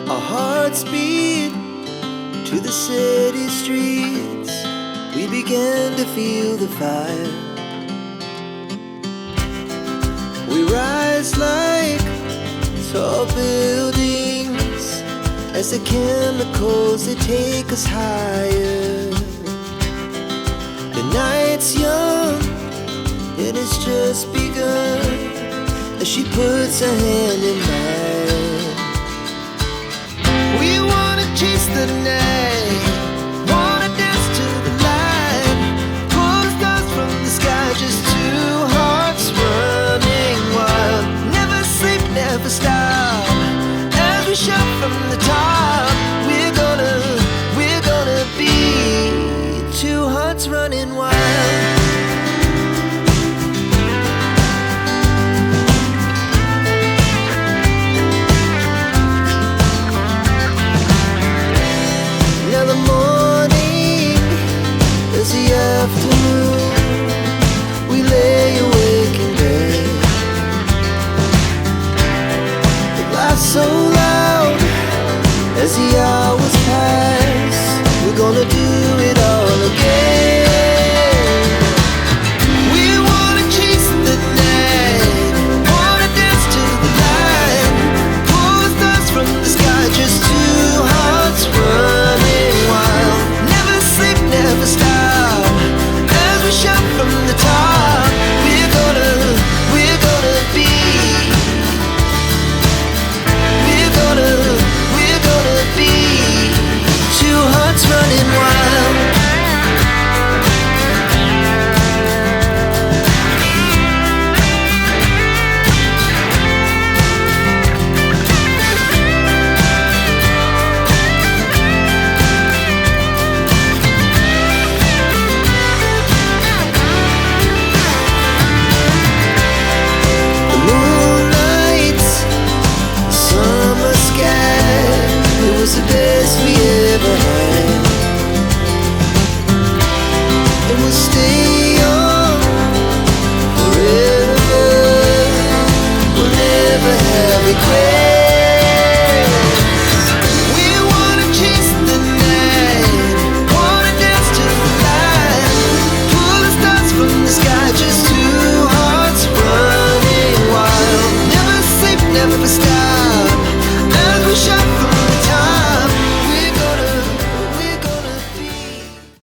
Our hearts beat to the city streets. We began to feel the fire. We rise like tall buildings as the chemicals, they take us higher. The night's young, it has just begun, as she puts her hand in mine. We wanna chase the night, wanna dance to the light, pull the stars from the sky, just two hearts running wild. Never sleep, never stop, as we shout from the top. We're gonna be two hearts running wild. Now the morning is the afternoon. We lay awake in bed. It lasts so long.